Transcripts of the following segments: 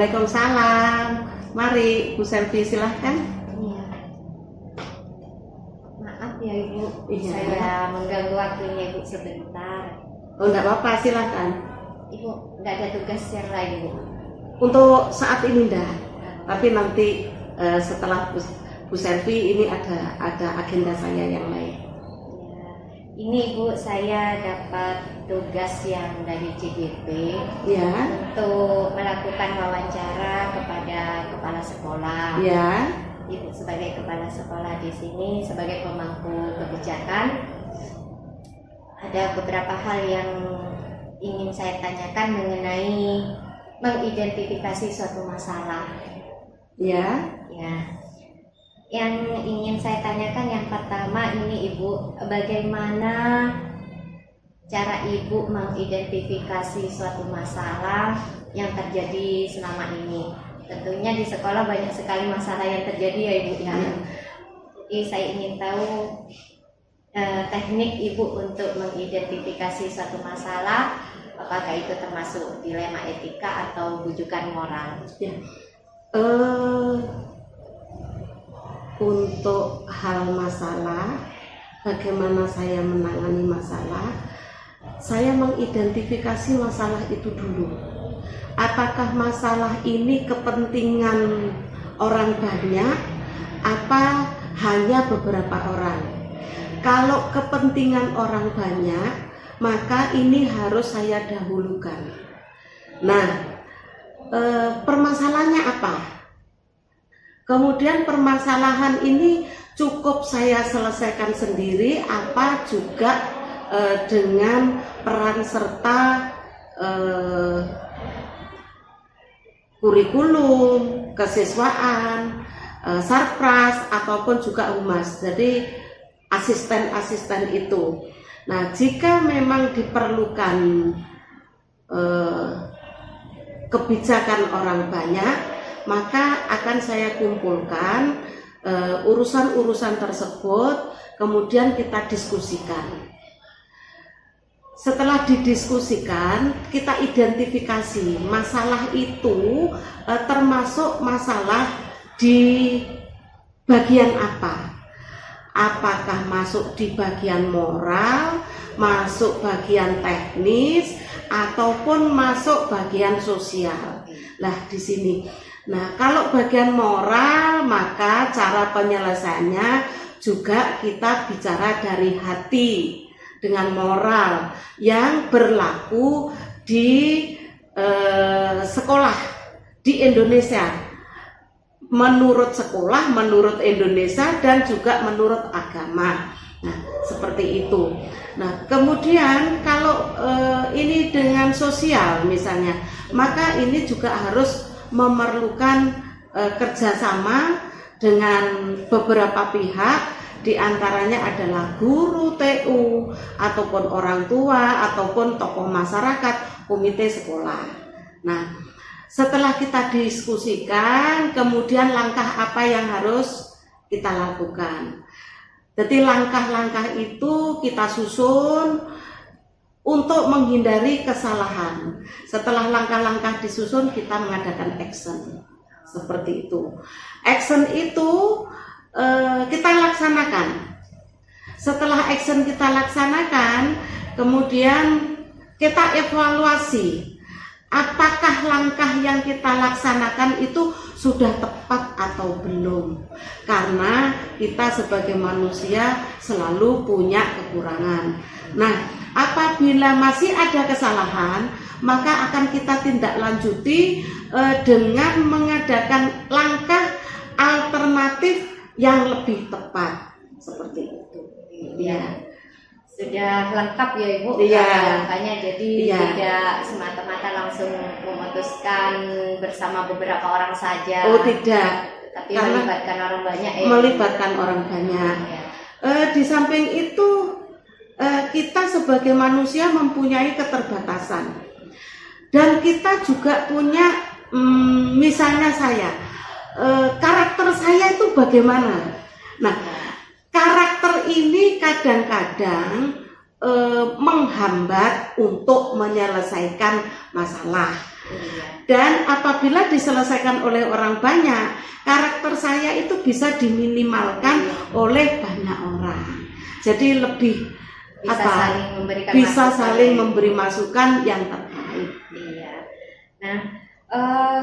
Waalaikumsalam. Mari Bu Selvi, silahkan. Iya. Maaf ya Ibu, Iya. saya mengganggu waktunya Ibu sebentar. Oh, enggak apa-apa, silahkan. Ibu nggak ada tugas yang lain Ibu? Untuk saat ini enggak, tapi nanti setelah Bu Selvi ini ada agenda saya yang lain. Ya. Ini Ibu, saya dapat tugas yang dari CGP Ya, untuk melakukan wawancara kepada kepala sekolah. ya, Ibu sebagai kepala sekolah di sini, sebagai pemangku kebijakan, ada beberapa hal yang ingin saya tanyakan mengenai mengidentifikasi suatu masalah. ya. Ya, yang ingin saya tanyakan yang pertama ini Ibu, bagaimana cara Ibu mengidentifikasi suatu masalah yang terjadi selama ini? Tentunya di sekolah banyak sekali masalah yang terjadi ya Ibu ya. Jadi saya ingin tahu teknik Ibu untuk mengidentifikasi suatu masalah, apakah itu termasuk dilema etika atau bujukan moral? Ya. Untuk hal masalah, bagaimana saya menangani masalah, saya mengidentifikasi masalah itu dulu. Apakah masalah ini kepentingan orang banyak, apa hanya beberapa orang? Kalau kepentingan orang banyak, maka ini harus saya dahulukan. Nah, permasalahannya apa? Kemudian permasalahan ini cukup saya selesaikan sendiri, apa juga dengan peran serta kurikulum, kesiswaan, sarpras ataupun juga humas. Jadi asisten-asisten itu. Nah, jika memang diperlukan kebijakan orang banyak, maka akan saya kumpulkan urusan-urusan tersebut, kemudian kita diskusikan. Setelah didiskusikan, kita identifikasi masalah itu termasuk masalah di bagian apa. Apakah masuk di bagian moral, masuk bagian teknis, ataupun masuk bagian sosial. Nah, di sini. Nah, kalau bagian moral, maka cara penyelesaiannya juga kita bicara dari hati dengan moral yang berlaku di sekolah di Indonesia. Menurut sekolah, menurut Indonesia, dan juga menurut agama. Nah, seperti itu. Nah, kemudian kalau ini dengan sosial misalnya, maka ini juga harus memerlukan kerjasama dengan beberapa pihak, diantaranya adalah guru TU, ataupun orang tua, ataupun tokoh masyarakat, komite sekolah. Nah, setelah kita diskusikan, kemudian langkah apa yang harus kita lakukan. Jadi langkah-langkah itu kita susun untuk menghindari kesalahan. Setelah langkah-langkah disusun, kita mengadakan action. Seperti itu. Action itu kita laksanakan. Setelah action kita laksanakan, kemudian kita evaluasi. Apakah langkah yang kita laksanakan itu sudah tepat atau belum? Karena kita sebagai manusia selalu punya kekurangan. Nah, apabila masih ada kesalahan, maka akan kita tindak lanjuti dengan mengadakan langkah alternatif yang lebih tepat. Seperti itu. Ya. Sudah lengkap ya Ibu, Iya. langkahnya, jadi Iya. tidak semata-mata langsung memutuskan bersama beberapa orang saja. Oh, tidak, tapi karena melibatkan orang banyak ya. melibatkan orang banyak. Ya. Di samping itu kita sebagai manusia mempunyai keterbatasan, dan kita juga punya misalnya saya, karakter saya itu bagaimana. Nah, karakter ini kadang-kadang menghambat untuk menyelesaikan masalah. Iya. Dan apabila diselesaikan oleh orang banyak, karakter saya itu bisa diminimalkan oleh banyak orang. Jadi lebih bisa saling memberi masukan yang terbaik. Iya. Nah,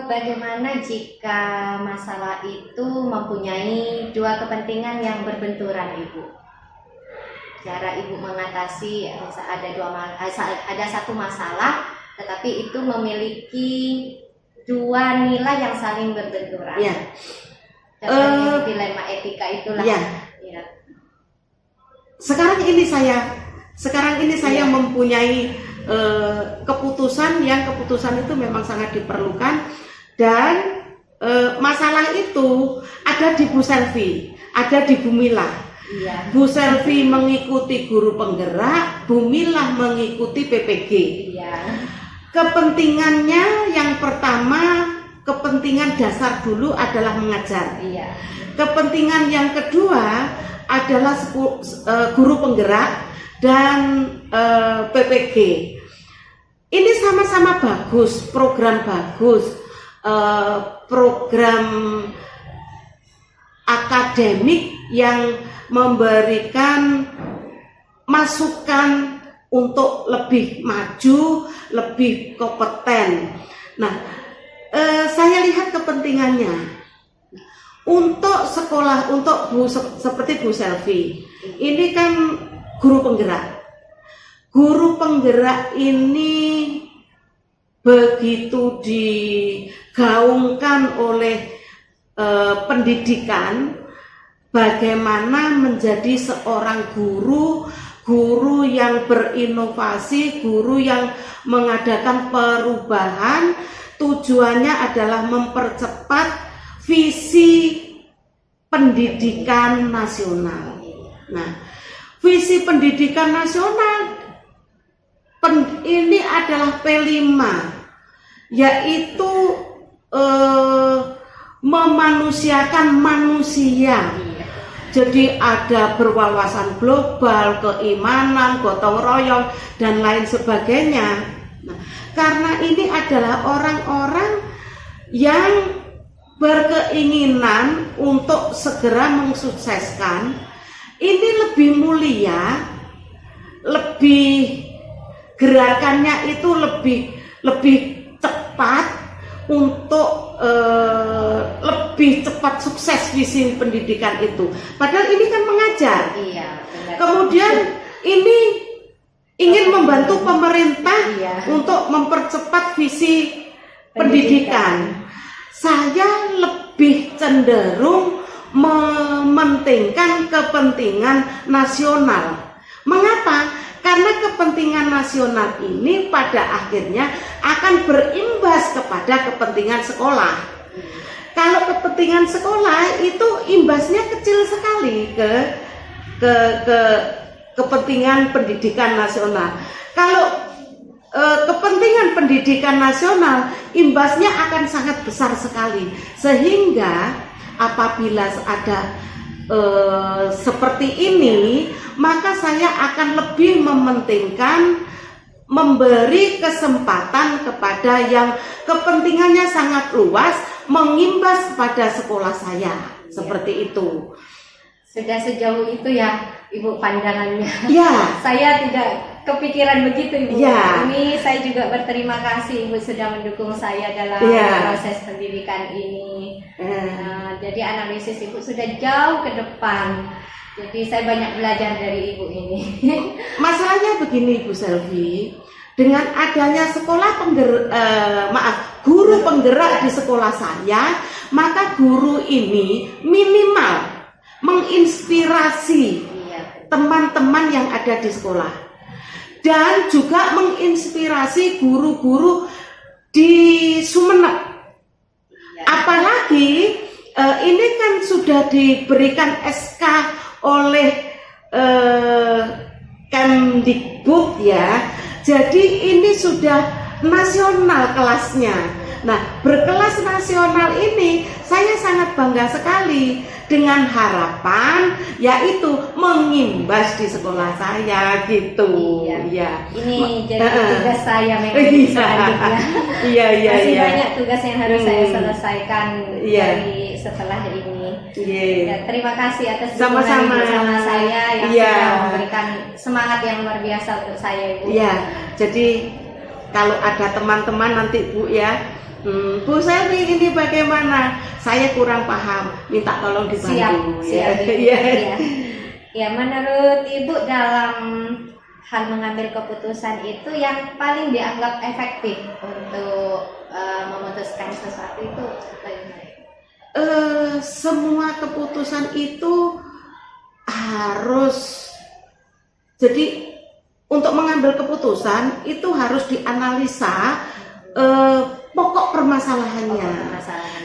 bagaimana jika masalah itu mempunyai dua kepentingan yang berbenturan, Ibu? Cara Ibu mengatasi ada satu masalah, tetapi itu memiliki dua nilai yang saling berbenturan. Ya. Contohnya dilema etika itulah. Ya. Ya. Sekarang ini saya mempunyai keputusan itu memang sangat diperlukan, dan masalah itu ada di Bu Selvi, ada di Bu Mila. Iya. Bu Selvi mengikuti guru penggerak, Bu Mila mengikuti PPG. Iya. Kepentingannya yang pertama, kepentingan dasar dulu adalah mengajar. Iya. Kepentingan yang kedua adalah guru penggerak dan PPG. Ini sama-sama bagus, program bagus, program akademik yang memberikan masukan untuk lebih maju, lebih kompeten. Nah, saya lihat kepentingannya untuk sekolah, untuk seperti Bu Selvi, ini kan guru penggerak. Guru penggerak ini begitu digaungkan oleh pendidikan, bagaimana menjadi seorang guru yang berinovasi, guru yang mengadakan perubahan. Tujuannya adalah mempercepat visi pendidikan nasional. Nah, visi pendidikan nasional ini adalah P5, yaitu memanusiakan manusia. Jadi ada berwawasan global, keimanan, gotong royong, dan lain sebagainya. Nah, karena ini adalah orang-orang yang berkeinginan untuk segera mensukseskan, ini lebih mulia, lebih gerakannya itu lebih cepat untuk lebih cepat sukses visi pendidikan itu. Padahal ini kan mengajar. Iya, benar. Kemudian ini ingin membantu pemerintah untuk mempercepat visi pendidikan. Saya lebih cenderung mementingkan kepentingan nasional. Mengapa? Karena kepentingan nasional ini pada akhirnya akan berimbas kepada kepentingan sekolah. Kalau kepentingan sekolah itu imbasnya kecil sekali ke kepentingan pendidikan nasional. Kalau kepentingan pendidikan nasional imbasnya akan sangat besar sekali, sehingga apabila ada seperti ini, maka saya akan lebih mementingkan memberi kesempatan kepada yang kepentingannya sangat luas, mengimbas pada sekolah saya. Seperti itu. Sudah sejauh itu ya Ibu pandangannya. Ya. Saya tidak kepikiran begitu, Ibu. Ya. Ini saya juga berterima kasih Ibu sudah mendukung saya dalam proses pendidikan ini. Jadi analisis Ibu sudah jauh ke depan. Jadi saya banyak belajar dari Ibu ini. Masalahnya begini, Bu Selvi, dengan adanya guru penggerak di sekolah saya, maka guru ini minimal menginspirasi teman-teman yang ada di sekolah, dan juga menginspirasi guru-guru di Sumeneb. Apalagi ini kan sudah diberikan SK oleh Kemdikbud ya. Jadi ini sudah nasional kelasnya. Nah, berkelas nasional ini saya sangat bangga sekali dengan harapan yaitu mengimbas di sekolah saya gitu. Iya. Ya. Ini jadi tugas saya memang selanjutnya. Iya. Masih banyak tugas yang harus saya selesaikan dari setelah ini. Ya, terima kasih atas dukungan Sama-sama. Ibu sama saya yang Iya. sudah memberikan semangat yang luar biasa untuk saya, Ibu. Iya. Jadi kalau ada teman-teman nanti Bu ya, Bu Selvi ini bagaimana? Saya kurang paham, minta tolong dibantu. Siap, Ibu. Iya. Ya. Ya, menurut Ibu dalam hal mengambil keputusan itu yang paling dianggap efektif untuk memutuskan sesuatu itu bagaimana? Semua keputusan itu harus, jadi untuk mengambil keputusan itu harus dianalisa pokok permasalahannya.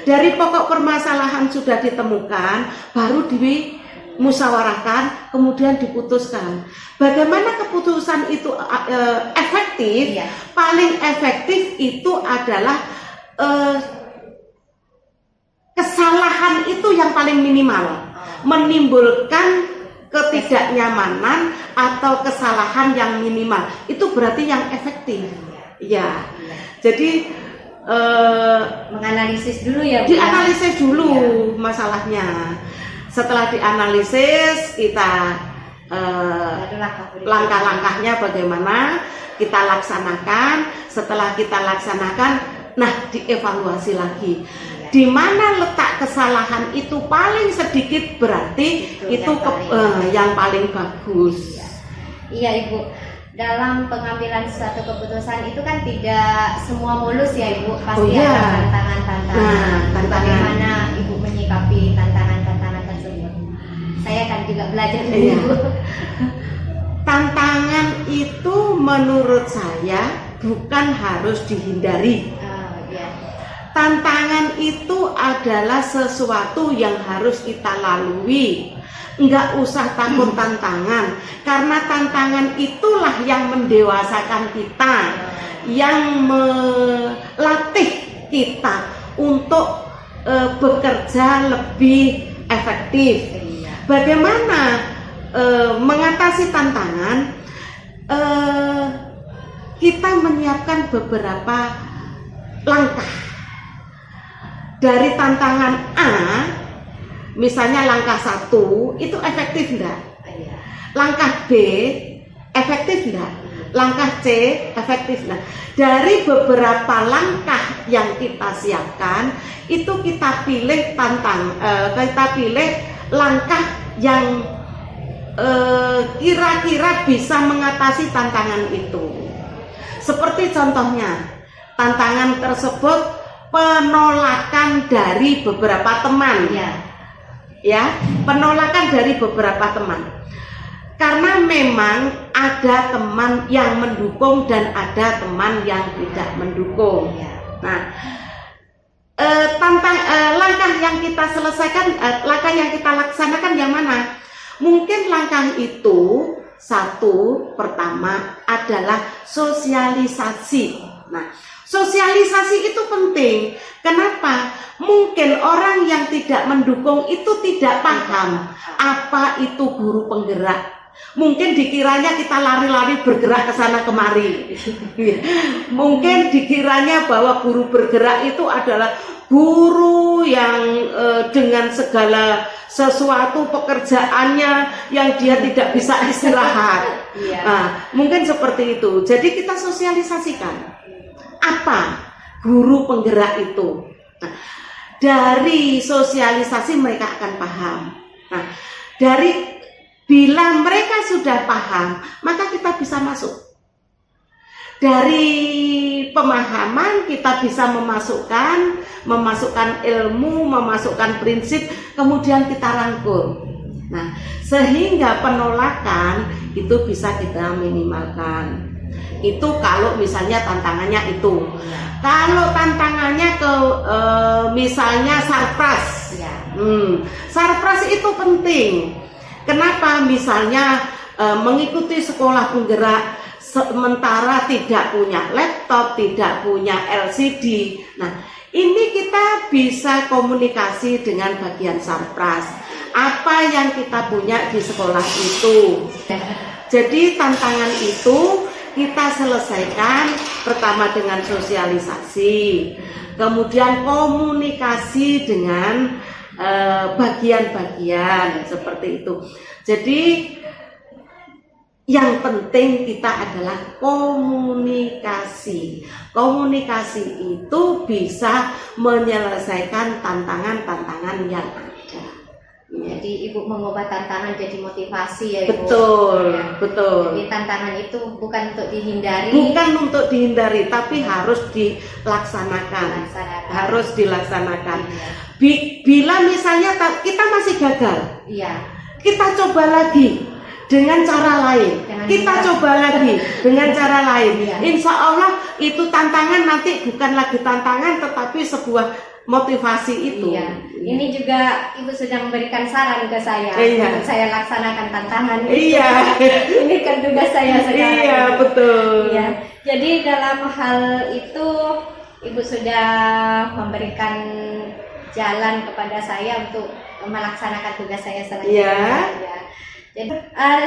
Dari pokok permasalahan sudah ditemukan, baru dimusyawarahkan, kemudian diputuskan. Bagaimana keputusan itu efektif? Iya. Paling efektif itu adalah kesalahan itu yang paling minimal, menimbulkan ketidaknyamanan atau kesalahan yang minimal, itu berarti yang efektif. Ya, jadi menganalisis dulu ya, Bu. dianalisis dulu masalahnya. Setelah dianalisis, kita langkah-langkahnya bagaimana kita laksanakan. Setelah kita laksanakan, nah dievaluasi lagi. Di mana letak kesalahan itu paling sedikit, berarti itu yang paling bagus. Iya, Ibu. Dalam pengambilan suatu keputusan itu kan tidak semua mulus ya, Ibu. Pasti ada tantangan-tantangan. Nah, bagaimana Ibu menyikapi tantangan-tantangan tersebut? Saya kan juga belajar dari Ibu. Tantangan itu menurut saya bukan harus dihindari. Tantangan itu adalah sesuatu yang harus kita lalui. Enggak usah takut tantangan, karena tantangan itulah yang mendewasakan kita, yang melatih kita untuk bekerja lebih efektif. Bagaimana mengatasi tantangan? Kita menyiapkan beberapa langkah. Dari tantangan A, misalnya langkah 1, itu efektif enggak? Langkah B, efektif enggak? Langkah C, efektif enggak? Dari beberapa langkah yang kita siapkan, itu kita pilih langkah yang kira-kira bisa mengatasi tantangan itu. Seperti contohnya, tantangan tersebut penolakan dari beberapa teman, penolakan dari beberapa teman, karena memang ada teman yang mendukung dan ada teman yang tidak mendukung. Nah, langkah yang kita selesaikan, langkah yang kita laksanakan yang mana? Mungkin langkah itu pertama adalah sosialisasi. Nah, sosialisasi itu penting. Kenapa? Mungkin orang yang tidak mendukung itu tidak paham apa itu guru penggerak. Mungkin dikiranya kita lari-lari bergerak ke sana kemari. Mungkin dikiranya bahwa guru bergerak itu adalah guru yang dengan segala sesuatu pekerjaannya yang dia tidak bisa istirahat. Nah, mungkin seperti itu. Jadi kita sosialisasikan apa guru penggerak itu. Nah, dari sosialisasi mereka akan paham. Nah, bila mereka sudah paham, maka kita bisa masuk. Dari pemahaman kita bisa memasukkan ilmu, memasukkan prinsip, kemudian kita rangkum. Nah, sehingga penolakan itu bisa kita minimalkan. Itu kalau misalnya tantangannya itu. Kalau tantangannya misalnya sarpras, sarpras itu penting. Kenapa? Misalnya mengikuti sekolah penggerak, sementara tidak punya laptop, tidak punya LCD. Nah, ini kita bisa komunikasi dengan bagian Sarpras. Apa yang kita punya di sekolah itu. Jadi tantangan itu kita selesaikan pertama dengan sosialisasi, kemudian komunikasi dengan bagian-bagian seperti itu. Jadi yang penting kita adalah komunikasi. Komunikasi itu bisa menyelesaikan tantangan-tantangan yang ada. Jadi Ibu mengubah tantangan jadi motivasi ya Ibu. Betul, Ya. betul. Jadi tantangan itu bukan untuk dihindari. Bukan untuk dihindari, tapi harus dilaksanakan. Harus dilaksanakan. Iya. Bila misalnya kita masih gagal, Iya. kita coba lagi dengan cara lain. Kita coba lagi dengan cara lain. Iya. Insya Allah itu tantangan nanti bukan lagi tantangan, tetapi sebuah motivasi itu. Iya. Ini juga Ibu sudah memberikan saran ke saya Iya. untuk saya laksanakan tantangan itu. Iya. Ini kan tugas saya sekarang. Iya, betul. Iya. Jadi dalam hal itu Ibu sudah memberikan jalan kepada saya untuk melaksanakan tugas saya selanjutnya. Iya. Ya. Jadi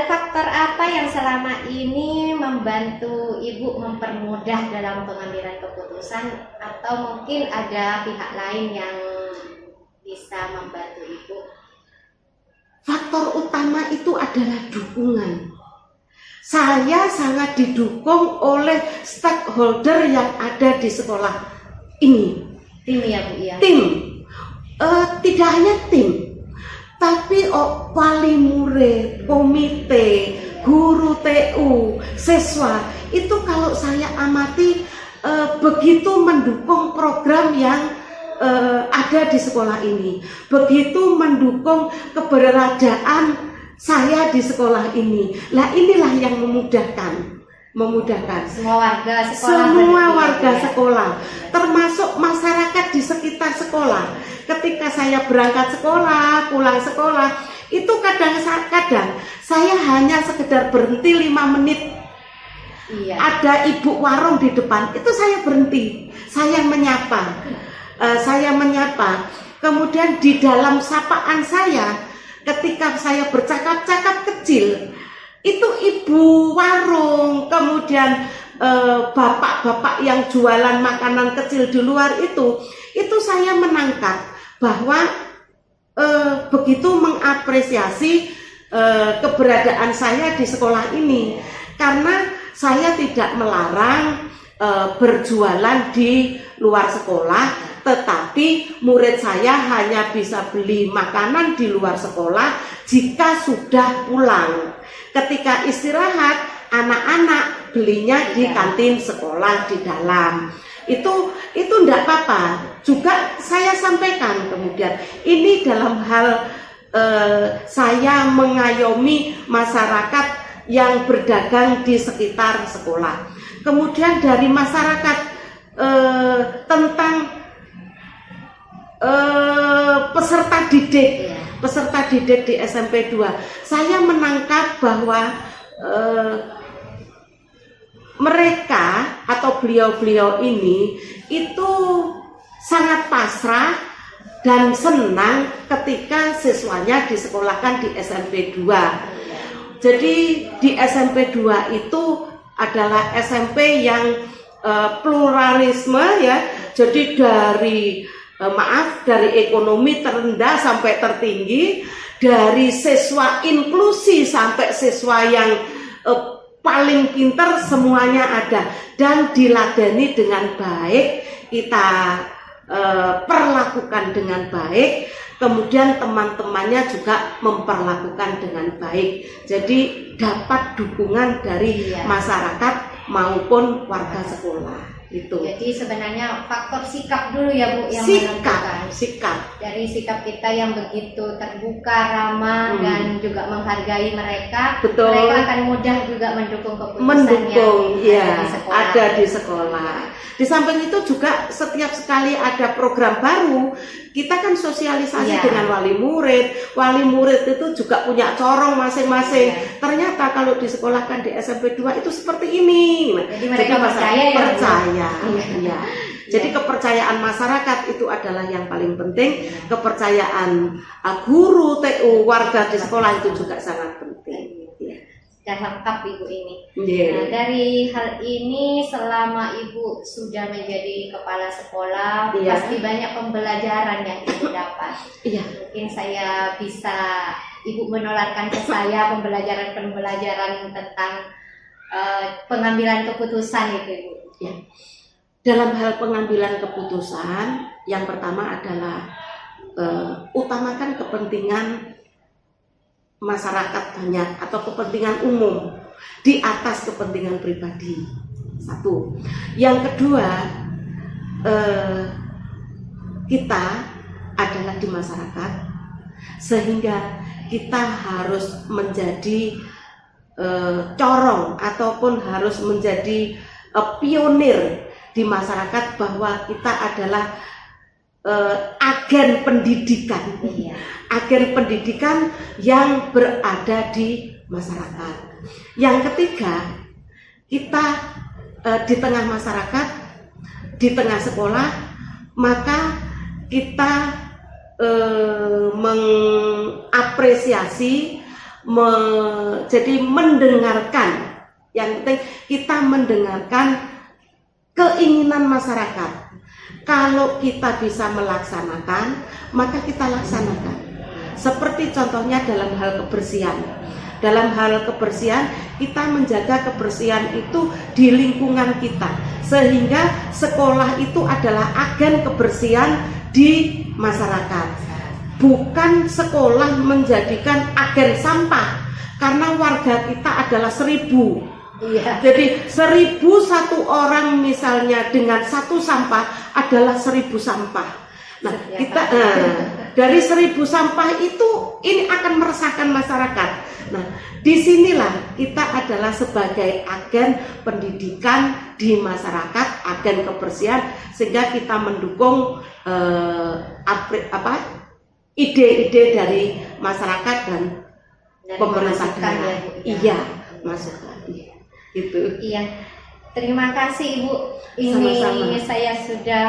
faktor apa yang selama ini membantu Ibu mempermudah dalam pengambilan keputusan, atau mungkin ada pihak lain yang bisa membantu Ibu? Faktor utama itu adalah dukungan. Saya sangat didukung oleh stakeholder yang ada di sekolah ini. Tim ya Bu ya? Tim, tidak hanya tim, tapi wali murid, komite, guru TU, siswa, itu kalau saya amati begitu mendukung program yang ada di sekolah ini, begitu mendukung keberadaan saya di sekolah ini. Lah inilah yang memudahkan Semua warga sekolah. semua warga sekolah, termasuk masyarakat di sekitar sekolah. Ketika saya berangkat sekolah, pulang sekolah, itu kadang-kadang saya hanya sekedar berhenti 5 menit. Iya. Ada ibu warung di depan, itu saya berhenti, saya menyapa. Kemudian di dalam sapaan saya, ketika saya bercakap-cakap kecil, itu ibu warung, kemudian bapak-bapak yang jualan makanan kecil di luar itu saya menangkap bahwa begitu mengapresiasi keberadaan saya di sekolah ini, karena saya tidak melarang berjualan di luar sekolah, tetapi murid saya hanya bisa beli makanan di luar sekolah jika sudah pulang. Ketika istirahat, anak-anak belinya di kantin sekolah di dalam. Itu enggak apa-apa. Juga saya sampaikan kemudian, ini dalam hal saya mengayomi masyarakat yang berdagang di sekitar sekolah. Kemudian dari masyarakat tentang peserta didik di SMP 2, saya menangkap bahwa mereka atau beliau-beliau ini itu sangat pasrah dan senang ketika siswanya disekolahkan di SMP 2. Jadi di SMP 2 itu adalah SMP yang pluralisme ya. Jadi dari ekonomi terendah sampai tertinggi, dari siswa inklusi sampai siswa yang paling pintar, semuanya ada dan diladeni dengan baik, kita perlakukan dengan baik, kemudian teman-temannya juga memperlakukan dengan baik. Jadi dapat dukungan dari masyarakat maupun warga sekolah. Itu. Jadi sebenarnya faktor sikap dulu ya Bu yang menentukan. Sikap. Dari sikap kita yang begitu terbuka, ramah dan juga menghargai mereka, betul, mereka akan mudah juga mendukung keputusan yang ada di sekolah. Di samping itu juga setiap sekali ada program baru, kita kan sosialisasi Iya. dengan wali murid itu juga punya corong masing-masing. Iya. Ternyata kalau disekolahkan di SMP 2 itu seperti ini. Jadi mereka masa- percaya ya, Bu? percaya. Iya. Iya. Jadi kepercayaan masyarakat itu adalah yang paling penting. Kepercayaan guru, TU, warga di sekolah itu juga sangat penting. Iya. Sudah lengkap Ibu ini. Iya. Nah, dari hal ini selama Ibu sudah menjadi kepala sekolah, Iya. pasti banyak pembelajaran yang Ibu dapat. Iya. Mungkin saya bisa Ibu menularkan ke saya pembelajaran-pembelajaran tentang pengambilan keputusan itu, Ibu. Ya. Dalam hal pengambilan keputusan, yang pertama adalah utamakan kepentingan masyarakat banyak atau kepentingan umum di atas kepentingan pribadi. Satu. Yang kedua, kita adalah di masyarakat, sehingga kita harus menjadi corong ataupun harus menjadi pionir di masyarakat bahwa kita adalah agen pendidikan, Iya. agen pendidikan yang berada di masyarakat. Yang ketiga, kita di tengah masyarakat, di tengah sekolah, maka kita mengapresiasi, jadi mendengarkan. Yang penting kita mendengarkan keinginan masyarakat. Kalau kita bisa melaksanakan, maka kita laksanakan. Seperti contohnya dalam hal kebersihan. Dalam hal kebersihan, kita menjaga kebersihan itu di lingkungan kita, sehingga sekolah itu adalah agen kebersihan di masyarakat. Bukan sekolah menjadikan agen sampah, karena warga kita adalah 1000. Iya. Jadi 1001 orang misalnya dengan satu sampah adalah 1000 sampah. Nah, Ya, kita Pak. dari 1000 sampah itu ini akan meresahkan masyarakat. Nah, disinilah kita adalah sebagai agen pendidikan di masyarakat, agen kebersihan, sehingga kita mendukung ide-ide dari masyarakat dan pemerintah masukan daerah. ya, Bu. Iya, masukan. Itu. Iya, terima kasih Ibu. Ini Sama-sama. saya sudah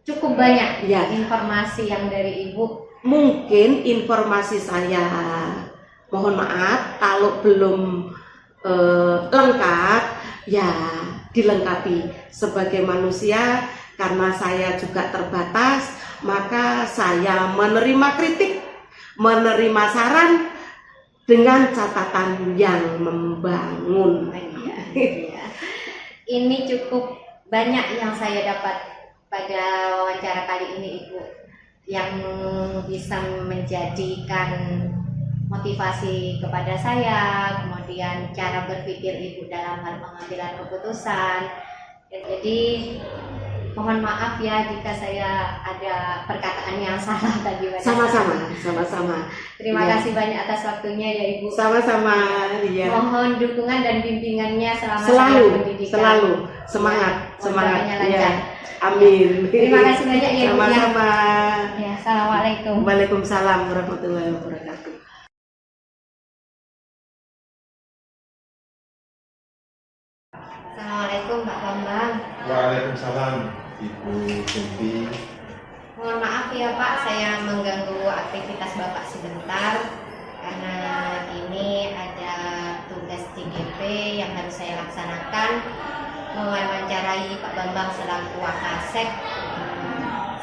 cukup banyak Iya. informasi yang dari Ibu. Mungkin informasi saya, mohon maaf kalau belum lengkap, ya dilengkapi. Sebagai manusia, karena saya juga terbatas, maka saya menerima kritik, menerima saran dengan catatan yang membangun. Iya. Ini cukup banyak yang saya dapat pada wawancara kali ini Ibu, yang bisa menjadikan motivasi kepada saya, kemudian cara berpikir Ibu dalam hal pengambilan keputusan. Jadi mohon maaf ya jika saya ada perkataan yang salah tadi. Sama-sama. Terima Iya. kasih banyak atas waktunya ya Ibu. Sama-sama, ya. Mohon dukungan dan bimbingannya selama saya Selalu pendidikan. semangat. Semuanya lancar. Ya. Amin. Terima kasih banyak ya Ibu. Sama-sama. Ya, assalamualaikum. Waalaikumsalam warahmatullahi wabarakatuh. Assalamualaikum Pak Bambang. Waalaikumsalam Ibu Sinti. Mohon maaf ya Pak, saya mengganggu aktivitas Bapak sebentar karena ini ada tugas CGP yang harus saya laksanakan, mewawancarai Pak Bambang selaku Wakasek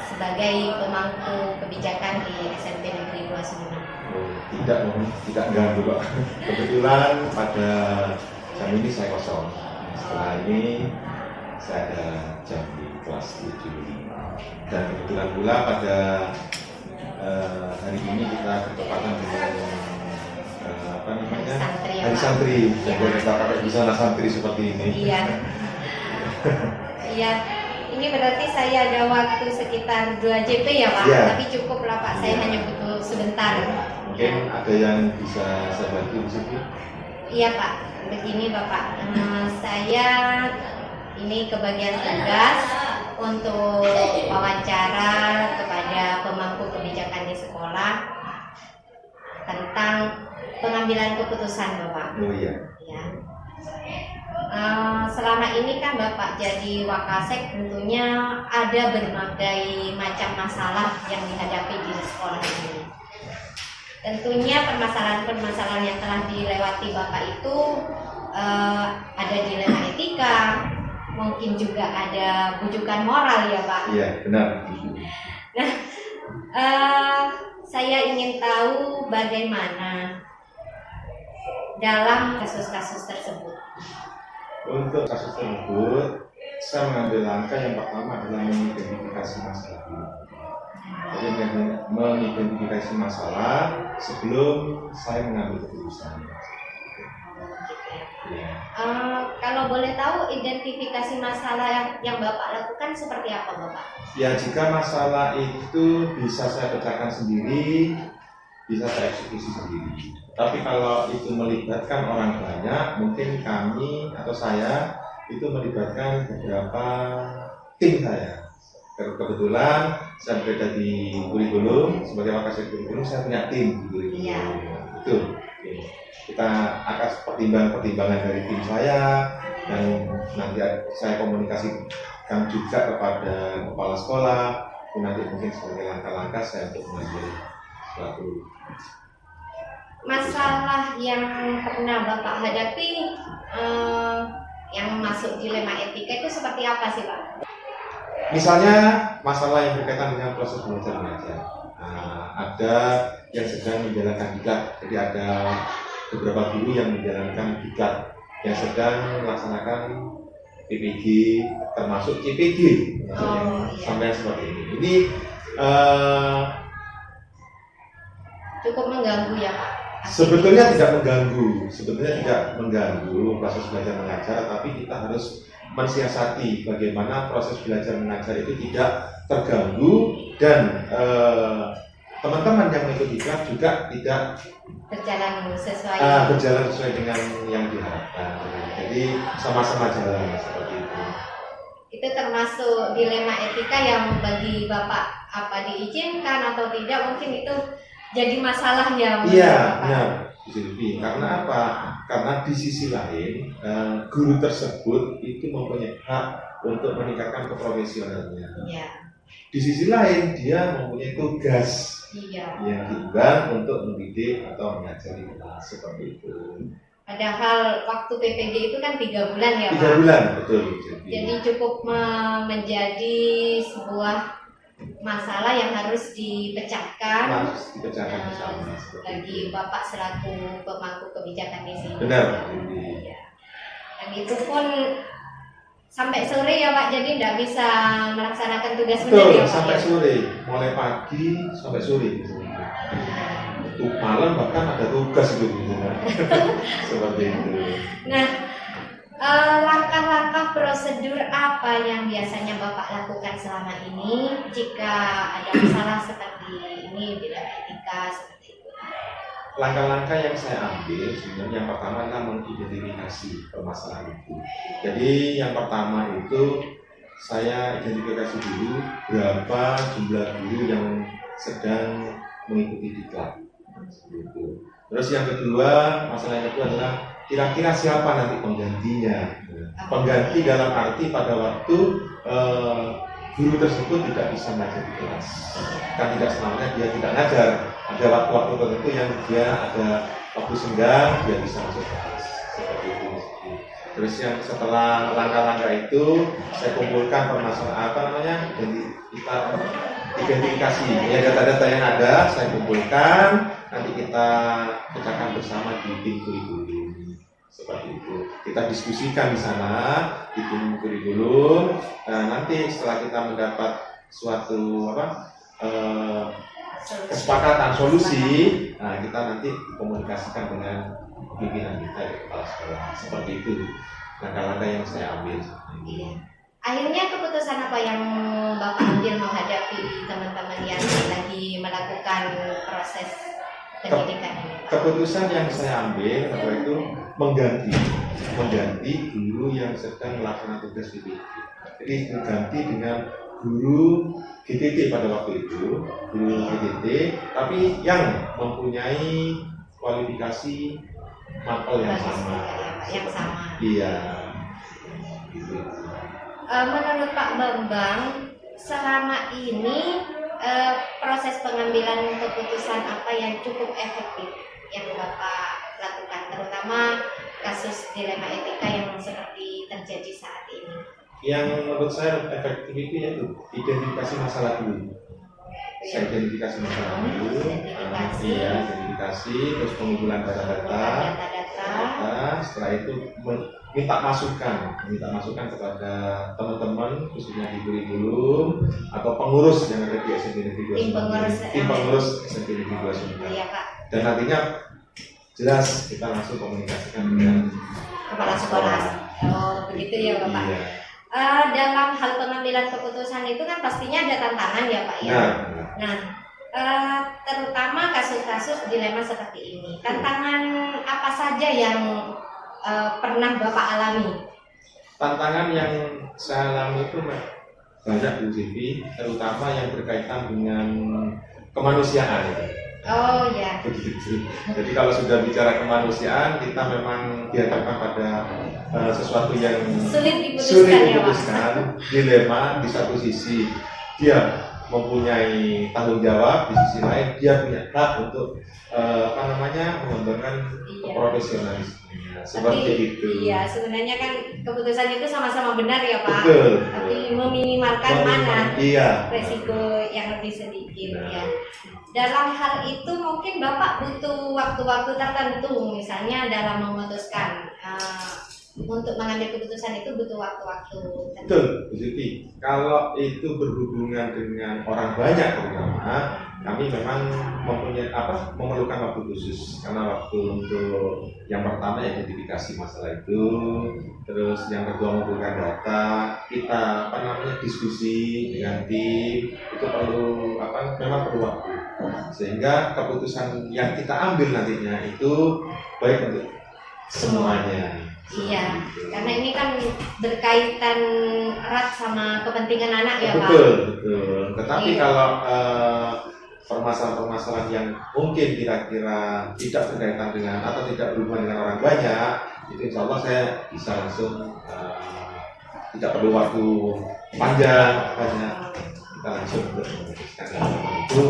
sebagai pemangku kebijakan di SMP Negeri 2 Sumeneb. Tidak ganggu Pak. Kebetulan pada jam ini saya kosong. Setelah ini saya ada jam di kelas 7. Dan kebetulan pula pada hari ini kita bertepatan dengan Santri ya, Hari Pak. Santri. Iya. Dan kita pakai busana santri seperti ini. Iya. Iya. Ini berarti saya ada waktu sekitar 2 JP ya Pak, Iya. tapi cukup lah Pak, saya Iya. hanya butuh sebentar. Mungkin ada yang bisa saya bantu di sini. Iya Pak, begini Bapak, saya ini kebagian tugas untuk wawancara kepada pemangku kebijakan di sekolah tentang pengambilan keputusan Bapak. Oh iya. Ya. Selama ini kan Bapak jadi Wakasek, tentunya ada berbagai macam masalah yang dihadapi di sekolah ini. Tentunya permasalahan-permasalahan yang telah dilewati Bapak itu ada dilema etika, mungkin juga ada bujukan moral ya Pak. Iya, benar. Nah, saya ingin tahu bagaimana dalam kasus-kasus tersebut. Untuk kasus tersebut, saya mengambil langkah yang pertama adalah mengidentifikasi masalah dulu. Jadi mengidentifikasi masalah sebelum saya mengambil keputusan. Ya. Kalau boleh tahu identifikasi masalah yang Bapak lakukan seperti apa Bapak? Ya, jika masalah itu bisa saya pecahkan sendiri, bisa saya eksekusi sendiri. Tapi kalau itu melibatkan orang banyak, mungkin kami atau saya itu melibatkan beberapa tim saya. Kebetulan saya berada di kurikulum, sebagai wakasek kurikulum saya punya tim di kurikulum. Iya. Betul. Kita akan pertimbangan dari tim saya, dan nanti saya komunikasikan juga kepada kepala sekolah. Nanti mungkin sebagai langkah-langkah saya untuk mengambil suatu masalah yang pernah Bapak hadapi yang masuk dilema etika itu seperti apa sih Pak? Misalnya masalah yang berkaitan dengan proses belajar mengajar. Ada yang sedang menjalankan diklat, jadi ada beberapa guru yang menjalankan diklat yang sedang melaksanakan PPG, termasuk CPG, sampai seperti ini. Jadi cukup mengganggu ya Pak? sebetulnya tidak mengganggu proses belajar mengajar, tapi kita harus mensiasati bagaimana proses belajar mengajar itu tidak terganggu dan teman-teman yang mengikuti kelas juga tidak berjalan sesuai dengan yang diharapkan. Jadi sama-sama jalan seperti itu. Itu termasuk dilema etika yang bagi Bapak apa diizinkan atau tidak, mungkin itu jadi masalah yang Iya, benar. Karena apa? Karena di sisi lain guru tersebut itu mempunyai hak untuk meningkatkan keprofesionalannya. Iya. Di sisi lain dia mempunyai tugas Iya. yang diemban untuk mendidik atau mengajari kelas seperti itu. Padahal waktu PPG itu kan 3 bulan ya 3 Pak. bulan, betul. Jadi cukup menjadi sebuah masalah yang harus dipecahkan. Harus dipecahkan bersama. Bagi Bapak selaku pemangku kebijakan di sini. Benar. Ya. Dan itu pun sampai sore ya Pak, jadi tidak bisa melaksanakan tugas benar Betul, ya Pak. sampai sore, mulai pagi sampai sore. Itu malam bahkan ada tugas itu seperti itu. Nah, langkah-langkah prosedur apa yang biasanya Bapak lakukan selama ini jika ada masalah seperti ini, dilema etika seperti itu? Langkah-langkah yang saya ambil sebenarnya yang pertama adalah mengidentifikasi permasalahan itu. Jadi yang pertama itu saya identifikasi dulu berapa jumlah guru yang sedang mengikuti diklat. Terus yang kedua, masalah yang kedua adalah kira-kira siapa nanti penggantinya. Pengganti dalam arti pada waktu guru tersebut tidak bisa mengajar di kelas. Kan tidak selamanya dia tidak ngajar. Ada waktu-waktu tertentu yang dia ada waktu senggang, dia bisa masuk kelas. Seperti itu. Terus yang setelah langkah-langkah itu saya kumpulkan permasalahan identifikasi ya, data-data yang ada saya kumpulkan, nanti kita pecahkan bersama di tim kurikulum seperti itu. Kita diskusikan di sana di tim kurikulum. Nanti setelah kita mendapat suatu kesepakatan solusi, kita nanti komunikasikan dengan pimpinan kita di kepala sekolah. Seperti itu langkah-langkah yang saya ambil. Iya. Akhirnya keputusan apa yang Bapak ambil menghadapi teman-teman yang lagi melakukan proses pendidikan ini? Keputusan yang saya ambil itu mengganti guru yang sedang melaksanakan tugas PPG. Jadi diganti dengan guru GTT pada waktu itu, guru GTT, tapi yang mempunyai kualifikasi mapel yang sama. Yang sama. Iya. Gitu. Menurut Pak Bambang, selama ini proses pengambilan keputusan apa yang cukup efektif yang Bapak lakukan, terutama kasus dilema etika yang seperti terjadi saat ini? Yang menurut saya efektif itu yaitu identifikasi masalah dulu. Saya identifikasi masalah dulu, identifikasi, terus pengumpulan data-data. Setelah itu minta masukan kepada teman-teman khususnya di kurikulum atau pengurus yang ada di SMP Negeri 29. Tim pengurus SMP Negeri 29. Iya, Pak. Dan nantinya jelas kita langsung komunikasikan dengan kepala sekolah. Oh, begitu ya, Bapak. Iya. Dalam hal pengambilan keputusan itu kan pastinya ada tantangan ya, Pak ya. Nah, terutama kasus-kasus dilema seperti ini. Tantangan apa saja yang pernah Bapak alami? Tantangan yang saya alami itu banyak Bu Zivi, terutama yang berkaitan dengan kemanusiaan. Oh ya. Begitu. Jadi kalau sudah bicara kemanusiaan, kita memang dihadapkan pada sesuatu yang sulit sulit diputuskan. Dilema di satu sisi dia mempunyai tanggung jawab, di sisi lain dia punya hak untuk mengembangkan profesionalismenya seperti itu. Iya, sebenarnya kan keputusan itu sama-sama benar ya Pak. Betul. Tapi meminimalkan mana resiko yang lebih sedikit ya. Dalam hal itu mungkin Bapak butuh waktu-waktu tertentu, misalnya dalam memutuskan untuk mengambil keputusan itu butuh waktu-waktu tertentu. Betul, Bu Siti. Kalau itu berhubungan dengan orang banyak terutama, kami memang memerlukan waktu khusus karena waktu untuk yang pertama identifikasi masalah itu, terus yang kedua mengumpulkan data, kita diskusi dengan tim itu memang perlu waktu sehingga keputusan yang kita ambil nantinya itu baik untuk semuanya. Iya, karena ini kan berkaitan erat sama kepentingan anak ya Pak. Betul. Tetapi kalau permasalahan-permasalahan yang mungkin kira-kira tidak berkaitan dengan atau tidak berhubungan dengan orang banyak, itu insya Allah saya bisa langsung tidak perlu waktu panjang, kita langsung memutuskan itu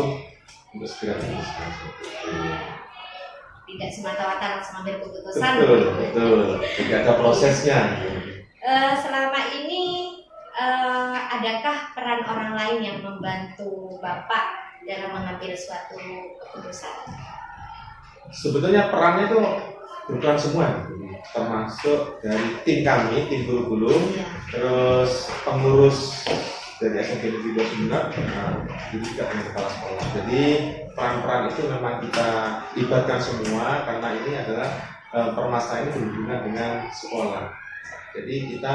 untuk segera memutuskan. Tidak semata-mata langsung ambil keputusan. Betul. Tidak ada prosesnya. Selama ini adakah peran orang lain yang membantu Bapak dalam mengambil suatu keputusan? Sebetulnya perannya itu berperan semua, termasuk dari tim kami, tim guru-guru, terus pengurus dari SMP Negeri 29, jadi juga dengan kepala sekolah. Jadi peran-peran itu memang kita libatkan semua karena ini adalah permasalahan ini berhubungan dengan sekolah. Jadi kita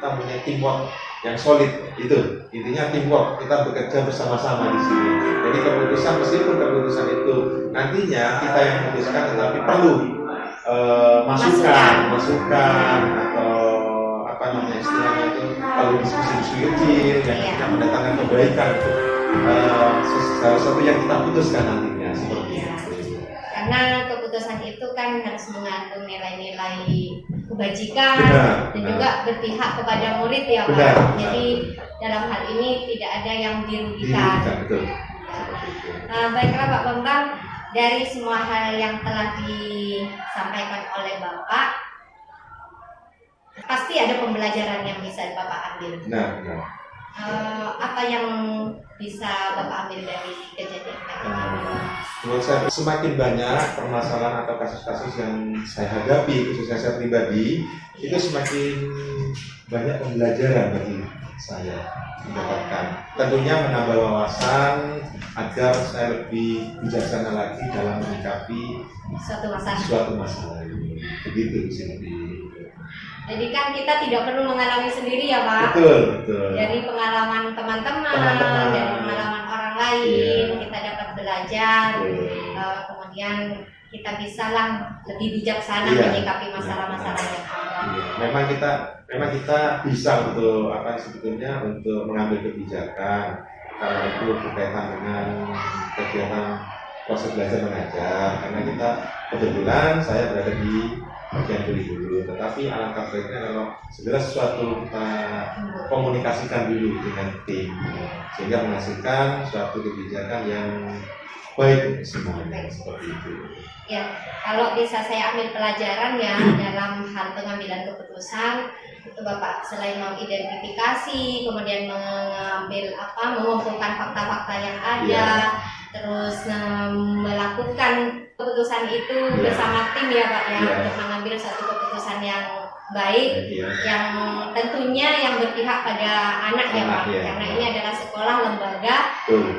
punya teamwork yang solid, itu intinya teamwork, kita bekerja bersama-sama di sini. Jadi meskipun keputusan itu nantinya kita yang memutuskan, tetapi perlu masukan atau istilahnya itu perlu diskusi kecil yang mendatangkan kebaikan untuk salah satu yang kita putuskan nantinya seperti itu. Karena keputusan itu kan harus mengandung nilai-nilai kebajikan dan juga berpihak kepada murid ya Pak. Jadi dalam hal ini tidak ada yang dirugikan. Betul. Baiklah Pak Bambang, dari semua hal yang telah disampaikan oleh Bapak, pasti ada pembelajaran yang bisa Bapak ambil. Apa yang bisa Bapak ambil dari kejadian ini? Menurut saya semakin banyak permasalahan atau kasus-kasus yang saya hadapi, khususnya saya pribadi, itu semakin banyak pembelajaran bagi saya mendapatkan. Tentunya menambah wawasan agar saya lebih bijaksana lagi dalam menyikapi suatu masalah ini. Begitu sih. Jadi kan kita tidak perlu mengalami sendiri ya Pak. Betul. Dari pengalaman teman-teman, dari pengalaman orang lain, kita dapat belajar. Kemudian kita bisalah lebih bijaksana menyikapi masalah-masalah yang ada. Iya, memang kita bisa untuk apa sebetulnya untuk mengambil kebijakan karena itu berkaitan dengan kegiatan proses belajar mengajar, karena kita kebetulan saya berada di bagian kurikulum, tetapi alangkah baiknya kalau segera sesuatu kita komunikasikan dulu dengan tim sehingga menghasilkan suatu kebijakan yang baik untuk semuanya, seperti itu. Ya, kalau bisa saya ambil pelajaran ya dalam hal pengambilan keputusan itu Bapak selain mengidentifikasi, kemudian mengumpulkan fakta-fakta yang ada, terus melakukan keputusan itu bersama tim ya Pak ya, untuk mengambil satu keputusan yang baik, yang tentunya yang berpihak pada anak ya Pak, karena ini adalah sekolah lembaga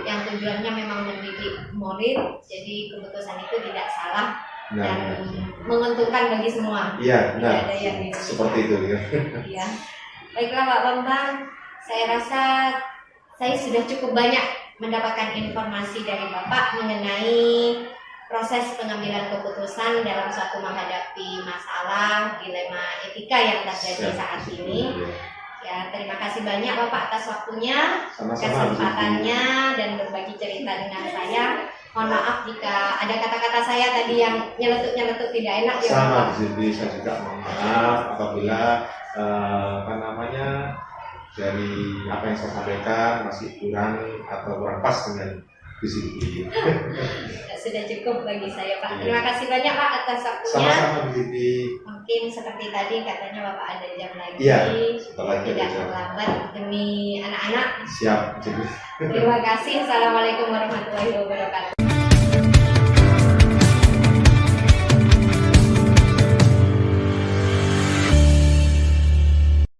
yang tujuannya memang mendidik murid, jadi keputusan itu tidak salah dan menguntungkan bagi semua. Iya, tidak ada yang seperti itu. Iya. Baiklah Pak Bambang, saya rasa saya sudah cukup banyak mendapatkan informasi dari Bapak mengenai proses pengambilan keputusan dalam suatu menghadapi masalah dilema etika yang terjadi saat ini. Ya, terima kasih banyak Bapak atas waktunya, kesempatannya dan berbagi cerita dengan saya. Mohon maaf jika ada kata-kata saya tadi yang nyeletuk-nyeletuk tidak enak ya Bapak. Sama di sini saya juga mohon maaf apabila dari apa yang saya sampaikan masih kurang atau kurang pas dengan visi. Sudah cukup bagi saya Pak. Terima kasih banyak Pak atas waktunya. Sama-sama visi. Mungkin seperti tadi katanya Bapak ada jam lagi. Iya. Tidak terlambat demi anak-anak. Siap. Terima kasih. Assalamualaikum warahmatullahi wabarakatuh.